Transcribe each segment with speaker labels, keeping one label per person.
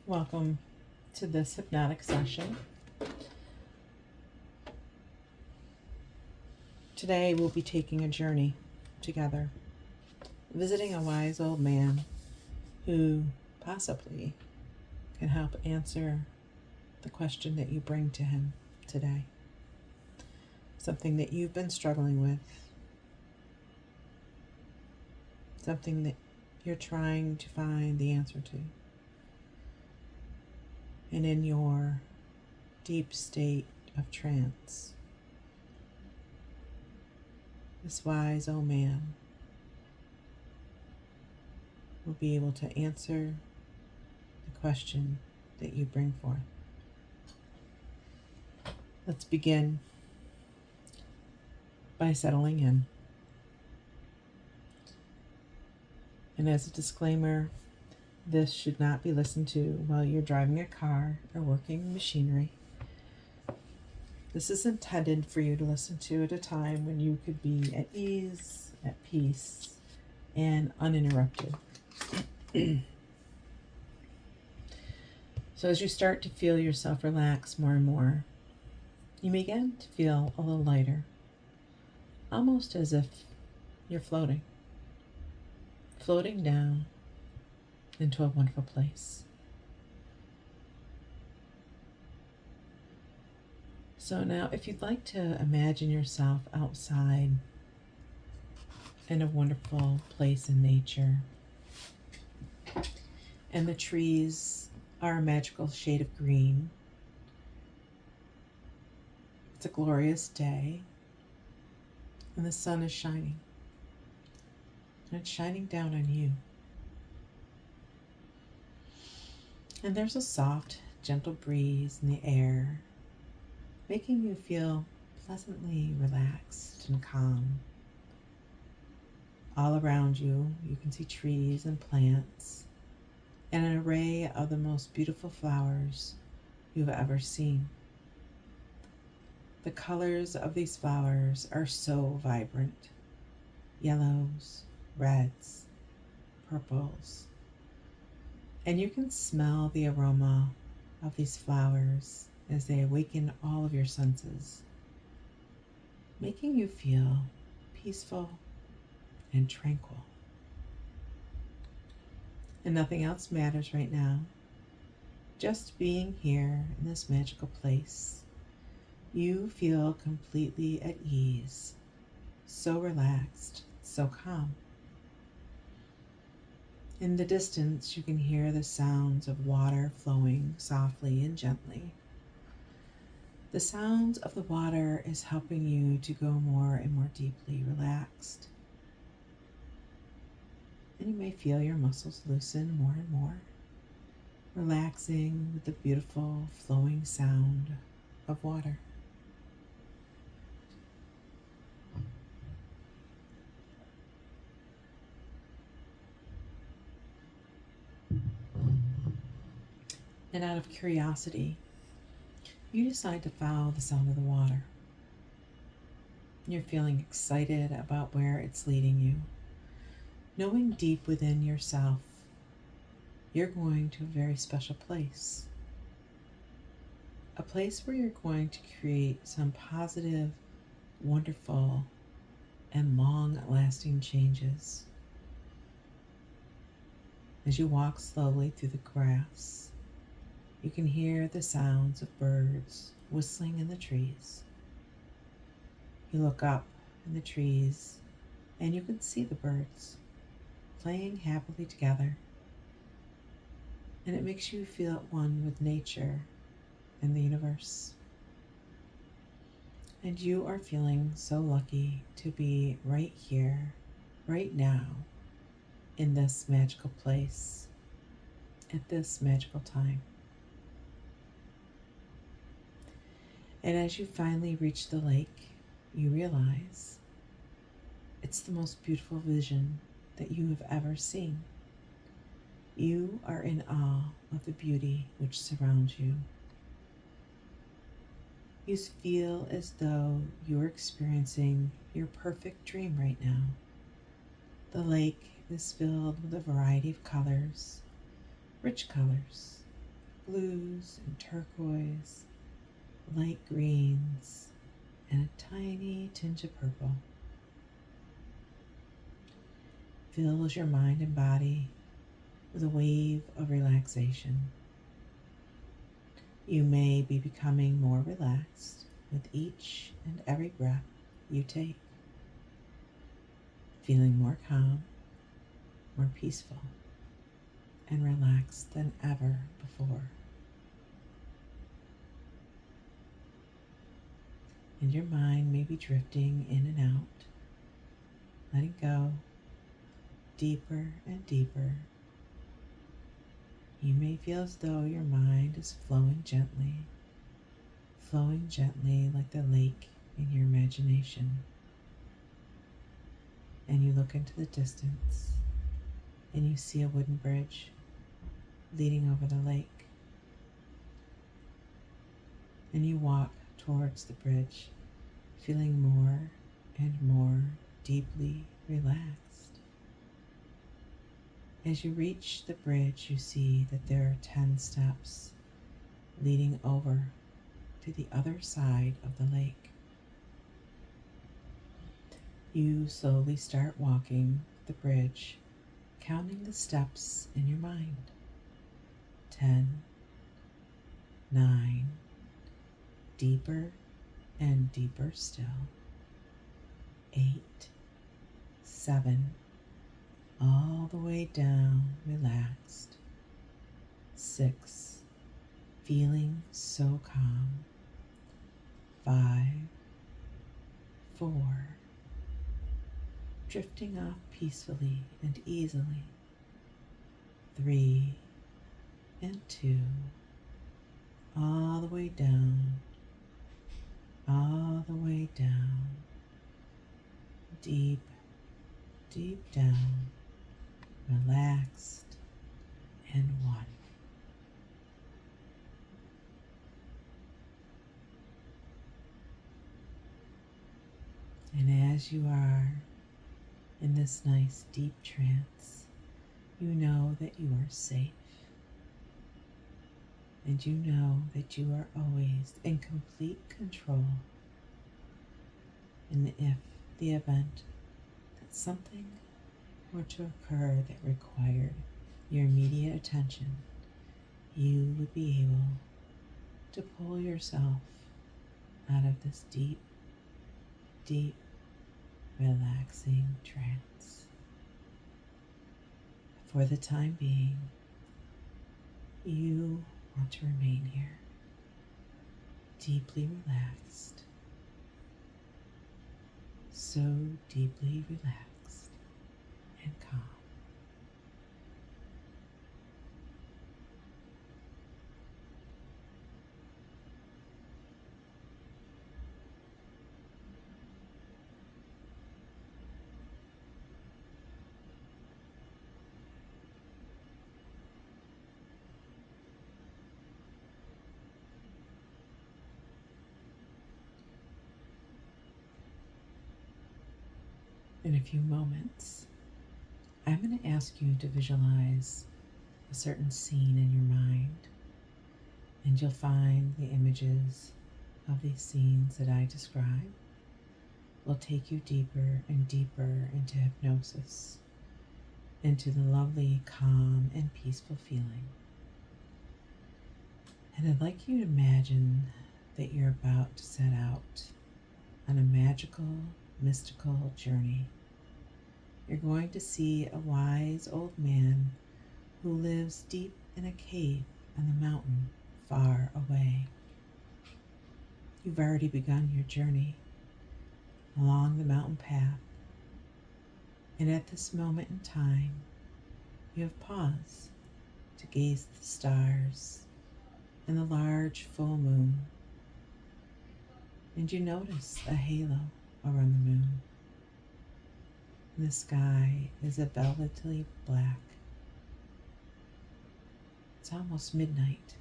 Speaker 1: Welcome to this hypnotic session. Today we'll be taking a journey together, visiting a wise old man who possibly can help answer the question that you bring to him today. Something that you've been struggling with, something that you're trying to find the answer to. And in your deep state of trance, this wise old man will be able to answer the question that you bring forth. Let's begin by settling in. And as a disclaimer, this should not be listened to while you're driving a car or working machinery. This is intended for you to listen to at a time when you could be at ease, at peace, and uninterrupted. So as you start to feel yourself relax more and more, you begin to feel a little lighter, almost as if you're floating down into a wonderful place. So now, if you'd like to imagine yourself outside in a wonderful place in nature, and the trees are a magical shade of green, it's a glorious day, and the sun is shining, and it's shining down on you. And there's a soft, gentle breeze in the air, making you feel pleasantly relaxed and calm. All around you, you can see trees and plants, and an array of the most beautiful flowers you've ever seen. The colors of these flowers are so vibrant: yellows, reds, purples. And you can smell the aroma of these flowers as they awaken all of your senses, making you feel peaceful and tranquil. And nothing else matters right now. Just being here in this magical place, you feel completely at ease, so relaxed, so calm. In the distance, you can hear the sounds of water flowing softly and gently. The sounds of the water is helping you to go more and more deeply relaxed. And you may feel your muscles loosen more and more, relaxing with the beautiful flowing sound of water. And out of curiosity, you decide to follow the sound of the water. You're feeling excited about where it's leading you, knowing deep within yourself you're going to a very special place. A place where you're going to create some positive, wonderful, and long-lasting changes. As you walk slowly through the grass, you can hear the sounds of birds whistling in the trees. You look up in the trees and you can see the birds playing happily together. And it makes you feel at one with nature and the universe. And you are feeling so lucky to be right here, right now, in this magical place, at this magical time. And as you finally reach the lake, you realize it's the most beautiful vision that you have ever seen. You are in awe of the beauty which surrounds you. You feel as though you're experiencing your perfect dream right now. The lake is filled with a variety of colors, rich colors, blues and turquoise, light greens, and a tiny tinge of purple. Fills your mind and body with a wave of relaxation. You may be becoming more relaxed with each and every breath you take, feeling more calm, more peaceful, and relaxed than ever before. And your mind may be drifting in and out, letting go deeper and deeper. You may feel as though your mind is flowing gently like the lake in your imagination. And you look into the distance and you see a wooden bridge leading over the lake. And you walk towards the bridge, feeling more and more deeply relaxed. As you reach the bridge, you see that there are 10 steps leading over to the other side of the lake. You slowly start walking the bridge, counting the steps in your mind. 10, 9, deeper and deeper still. 8, 7, all the way down, relaxed. 6, feeling so calm. 5, 4, drifting off peacefully and easily. 3 and 2, all the way down, all the way down, deep, deep down, relaxed, and 1. And as you are in this nice deep trance, you know that you are safe. And you know that you are always in complete control. And if the event that something were to occur that required your immediate attention, you would be able to pull yourself out of this deep, deep, relaxing trance. For the time being, you want to remain here, deeply relaxed, so deeply relaxed and calm. In a few moments, I'm going to ask you to visualize a certain scene in your mind, and you'll find the images of these scenes that I describe will take you deeper and deeper into hypnosis, into the lovely, calm, and peaceful feeling. And I'd like you to imagine that you're about to set out on a magical, mystical journey. You're going to see a wise old man who lives deep in a cave on the mountain far away. You've already begun your journey along the mountain path, and at this moment in time, you have paused to gaze at the stars and the large full moon, and you notice a halo around the moon. The sky is a velvety black. It's almost midnight,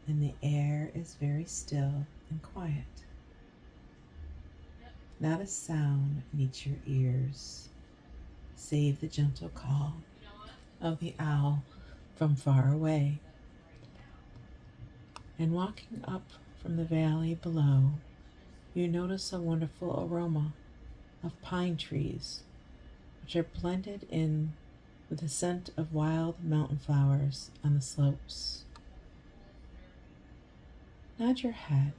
Speaker 1: and the air is very still and quiet. Not a sound meets your ears, save the gentle call of the owl from far away. And walking up from the valley below, you notice a wonderful aroma of pine trees, which are blended in with the scent of wild mountain flowers on the slopes. Nod your head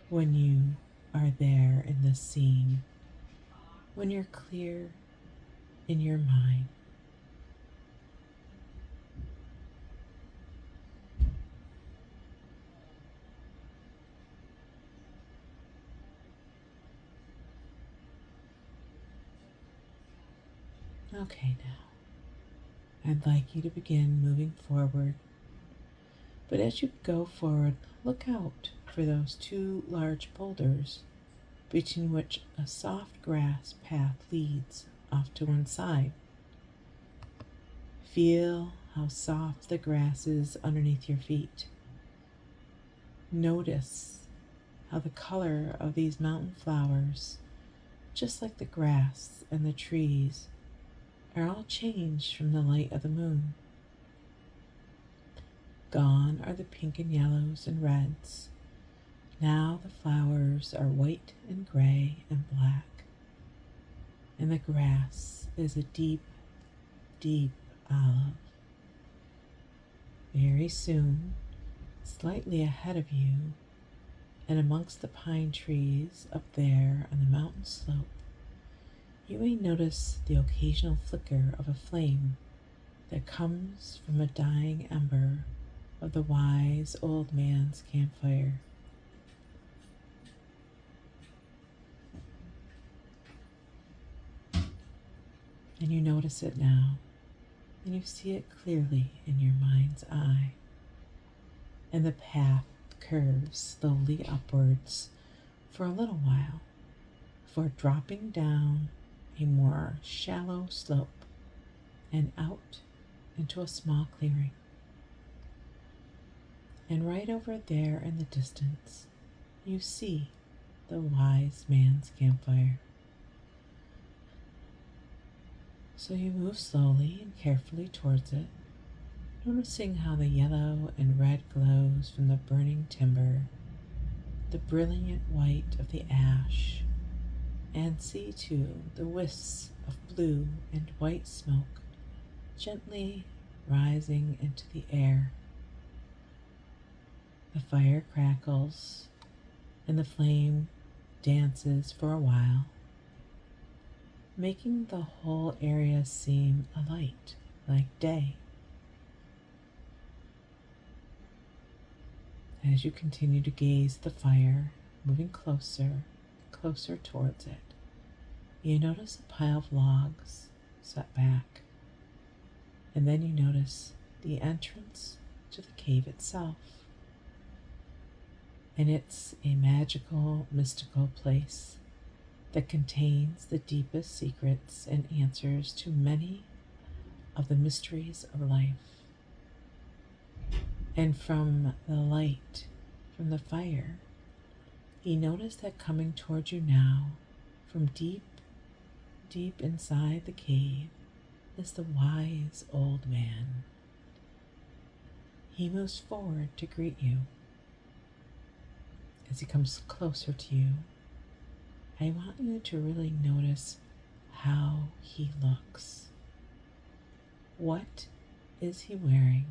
Speaker 1: when you are there in this scene, when you're clear in your mind. Okay, now I'd like you to begin moving forward, but as you go forward, look out for those two large boulders between which a soft grass path leads off to one side. Feel how soft the grass is underneath your feet. Notice how the color of these mountain flowers, just like the grass and the trees, are all changed from the light of the moon. Gone are the pink and yellows and reds. Now the flowers are white and gray and black, and the grass is a deep, deep olive. Very soon, slightly ahead of you, and amongst the pine trees up there on the mountain slope, you may notice the occasional flicker of a flame that comes from a dying ember of the wise old man's campfire. And you notice it now, and you see it clearly in your mind's eye. And the path curves slowly upwards for a little while before dropping down a more shallow slope and out into a small clearing. And right over there in the distance, you see the wise man's campfire. So you move slowly and carefully towards it, noticing how the yellow and red glows from the burning timber, the brilliant white of the ash, and see too the wisps of blue and white smoke gently rising into the air. The fire crackles and the flame dances for a while, making the whole area seem alight like day. As you continue to gaze at the fire, moving closer, closer towards it, you notice a pile of logs set back, and then you notice the entrance to the cave itself. And it's a magical, mystical place that contains the deepest secrets and answers to many of the mysteries of life. And from the light, from the fire, you notice that coming toward you now, from deep, deep inside the cave, is the wise old man. He moves forward to greet you. As he comes closer to you, I want you to really notice how he looks. What is he wearing?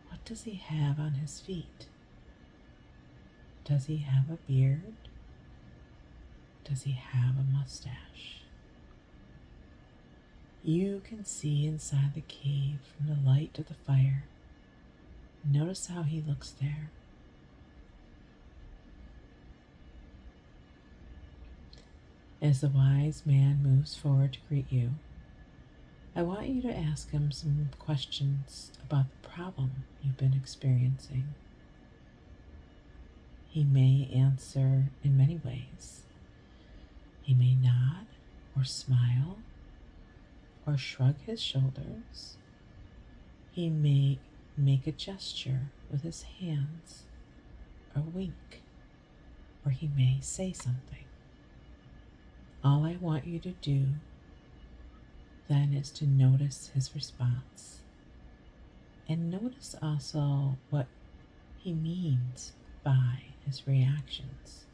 Speaker 1: What does he have on his feet? Does he have a beard? Does he have a mustache? You can see inside the cave from the light of the fire. Notice how he looks there. As the wise man moves forward to greet you, I want you to ask him some questions about the problem you've been experiencing. He may answer in many ways. He may nod or smile or shrug his shoulders. He may make a gesture with his hands or wink, or he may say something. All I want you to do then is to notice his response. And notice also what he means by his reactions.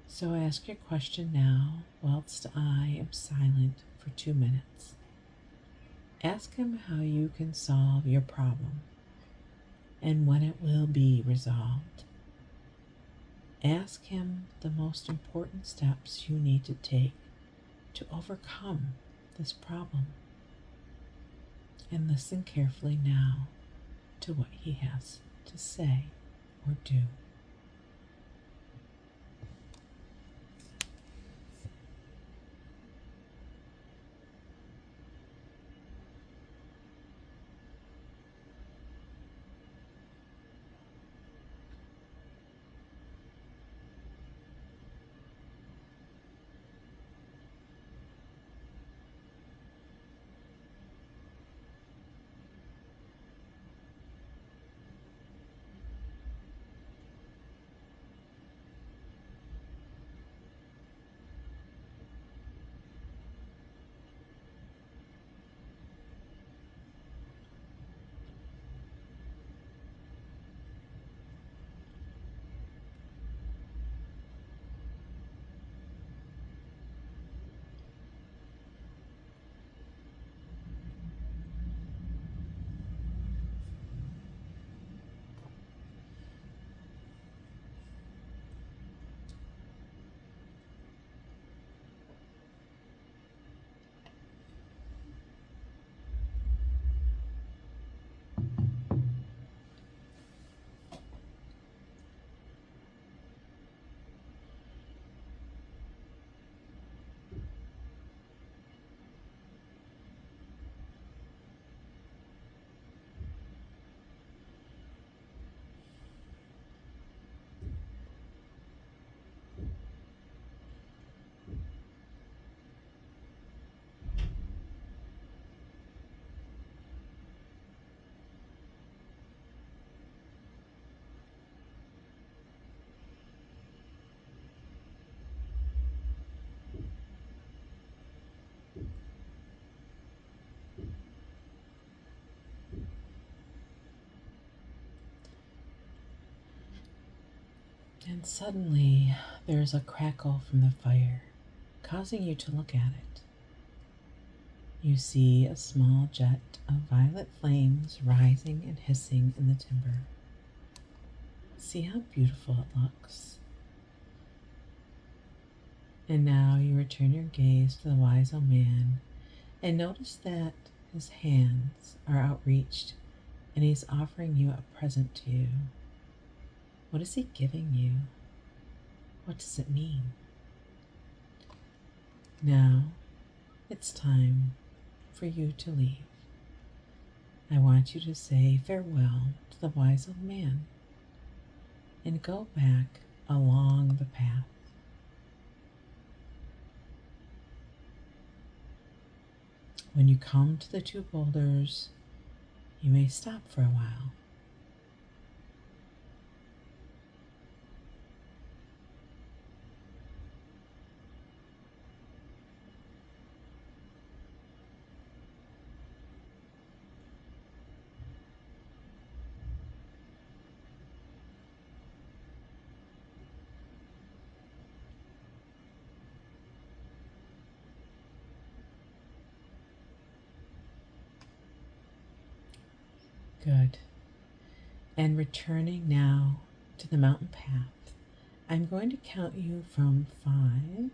Speaker 1: So ask your question now whilst I am silent for 2 minutes. Ask him how you can solve your problem and when it will be resolved. Ask him the most important steps you need to take to overcome this problem. And listen carefully now to what he has to say or do. And suddenly there's a crackle from the fire, causing you to look at it. You see a small jet of violet flames rising and hissing in the timber. See how beautiful it looks. And now you return your gaze to the wise old man and notice that his hands are outreached and he's offering you a present to you. What is he giving you? What does it mean? Now it's time for you to leave. I want you to say farewell to the wise old man and go back along the path. When you come to the 2 boulders, you may stop for a while. Good. And returning now to the mountain path, I'm going to count you from 5.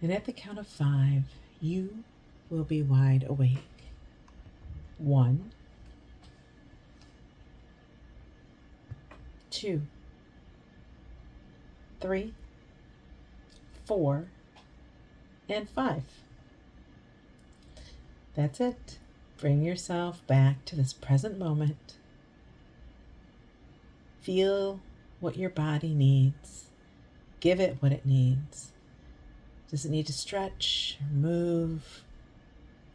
Speaker 1: And at the count of 5, you will be wide awake. 1, 2, 3, 4, and 5. That's it. Bring yourself back to this present moment. Feel what your body needs. Give it what it needs. Does it need to stretch or move?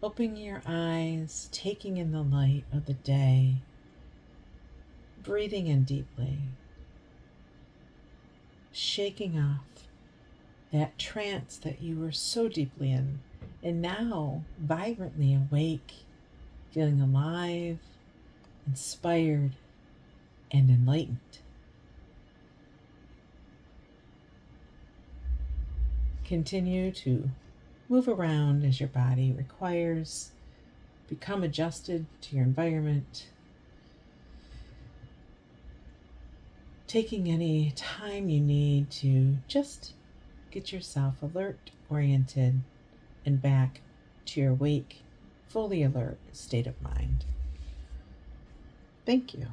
Speaker 1: Opening your eyes, taking in the light of the day, breathing in deeply, shaking off that trance that you were so deeply in, and now vibrantly awake feeling alive, inspired, and enlightened. Continue to move around as your body requires. Become adjusted to your environment. Taking any time you need to just get yourself alert, oriented, and back to your awake, fully alert state of mind. Thank you.